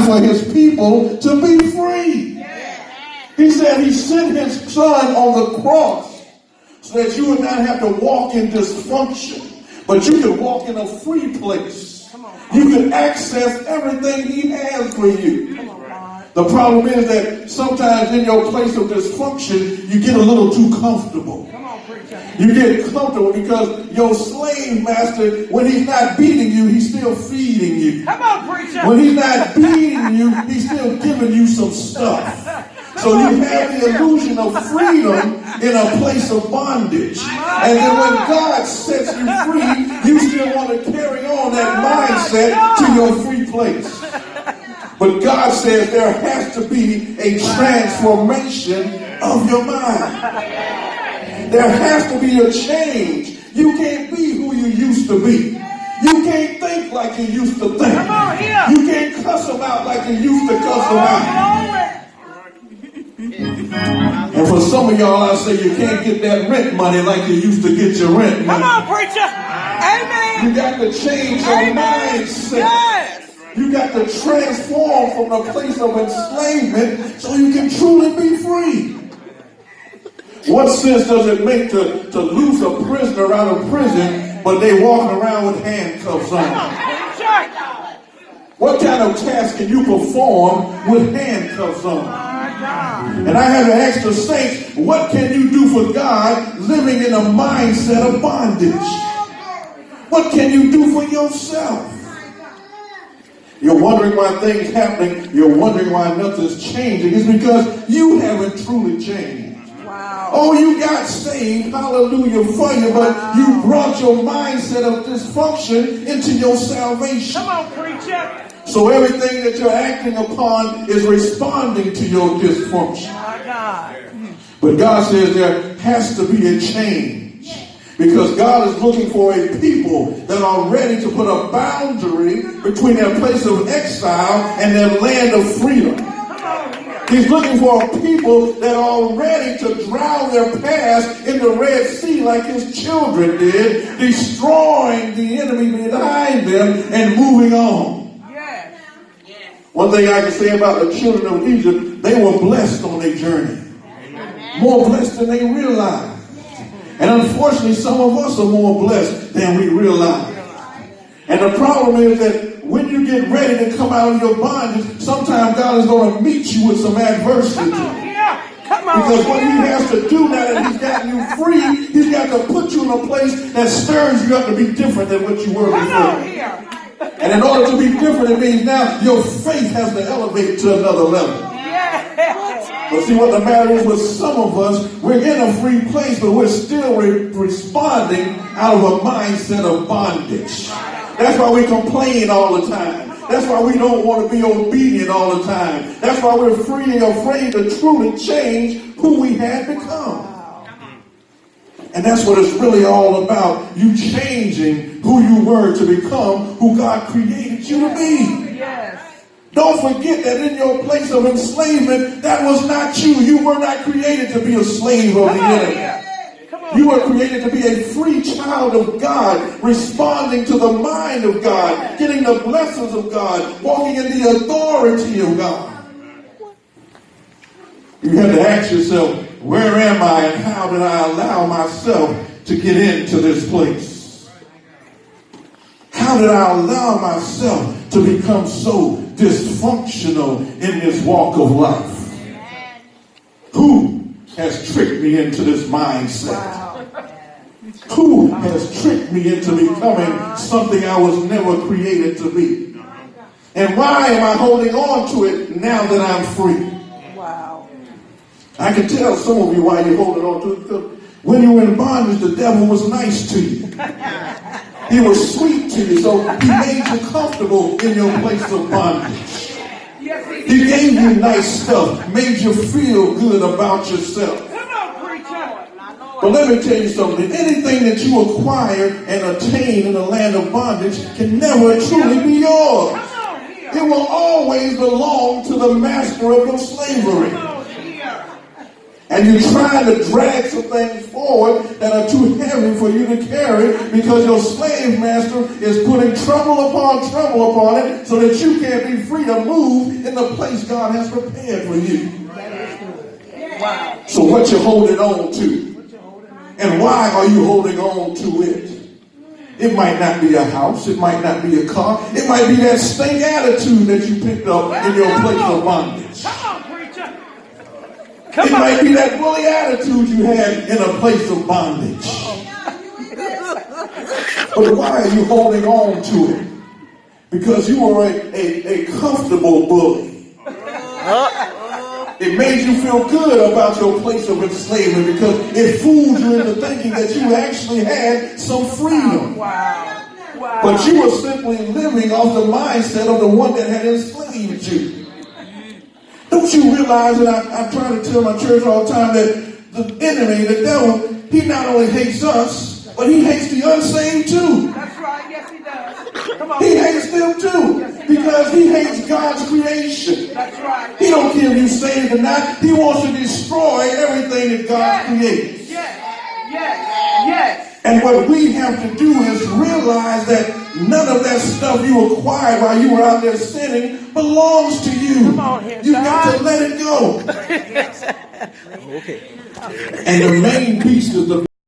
desire for his people to be free. He said he sent his son on the cross so that you would not have to walk in dysfunction, but you could walk in a free place. You could access everything he has for you. The problem is that sometimes in your place of dysfunction, you get a little too comfortable. You get comfortable because your slave master, when he's not beating you, he's still feeding you. Come on, preacher. When he's not beating you, he's still giving you some stuff. So you have the illusion of freedom in a place of bondage. And then when God sets you free, you still want to carry on that mindset to your free place. But God says there has to be a transformation of your mind. There has to be a change. You can't be who you used to be. You can't think like you used to think. You can't cuss them out like you used to cuss them out. And for some of y'all, I say you can't get that rent money like you used to get your rent money. Come on, preacher. Amen. You got to change your mindset. Yes. You got to transform from the place of enslavement so you can truly be free. What sense does it make to loose a prisoner out of prison, but they walking around with handcuffs on? What kind of task can you perform with handcuffs on? And I have to ask the saints, what can you do for God living in a mindset of bondage? What can you do for yourself? You're wondering why things happening. You're wondering why nothing's changing. It's because you haven't truly changed. Wow. Oh, you got saved, hallelujah for you, but you brought your mindset of dysfunction into your salvation. Come on, preacher. So everything that you're acting upon is responding to your dysfunction. My God. But God says there has to be a change. Because God is looking for a people that are ready to put a boundary between their place of exile and their land of freedom. He's looking for a people that are ready to drown their past in the Red Sea like his children did, destroying the enemy behind them and moving on. Yes. One thing I can say about the children of Egypt, they were blessed on their journey. More blessed than they realized. And unfortunately, some of us are more blessed than we realize. And the problem is that when you get ready to come out of your bondage, sometimes God is going to meet you with some adversity. Come on. Because what he has to do now that he's gotten you free, he's got to put you in a place that stirs you up to be different than what you were before. And in order to be different, it means now your faith has to elevate to another level. But see, what the matter is with some of us, we're in a free place, but we're still responding out of a mindset of bondage. That's why we complain all the time. That's why we don't want to be obedient all the time. That's why we're afraid to truly change who we had become. And that's what it's really all about. You changing who you were to become who God created you to be. Yes. Don't forget that in your place of enslavement, that was not you. You were not created to be a slave of the enemy. You were created to be a free child of God, responding to the mind of God, getting the blessings of God, walking in the authority of God. You have to ask yourself, where am I and how did I allow myself to get into this place? How did I allow myself to become so dysfunctional in this walk of life? Who has tricked me into this mindset? Who has tricked me into becoming something I was never created to be? And why am I holding on to it now that I'm free? Wow. I can tell some of you why you're holding on to it, because when you were in bondage, the devil was nice to you. He was sweet to you, so he made you comfortable in your place of bondage. He gave you nice stuff, made you feel good about yourself. But let me tell you something. Anything that you acquire and attain in the land of bondage can never truly be yours. It will always belong to the master of your slavery. And you're trying to drag some things forward that are too heavy for you to carry because your slave master is putting trouble upon it so that you can't be free to move in the place God has prepared for you. Wow. So what you're holding on to, and why are you holding on to it? It might not be a house. It might not be a car. It might be that stink attitude that you picked up in your place of bondage. Come on, preacher. It might be that bully attitude you had in a place of bondage. But why are you holding on to it? Because you were a comfortable bully. It made you feel good about your place of enslavement because it fooled you into thinking that you actually had some freedom. Wow. Wow. But you were simply living off the mindset of the one that had enslaved you. Don't you realize that I try to tell my church all the time that the enemy, the devil, he not only hates us, but he hates the unsaved too. That's right. Yes, he does. Come on. He hates them too because he hates God's creation. That's right. He don't care if you saved or not. He wants to destroy everything that God creates. Yes. Yes. Yes. And what we have to do is realize that none of that stuff you acquired while you were out there sinning belongs to you. Come on here, You've got to let it go. Yes. And the main piece is the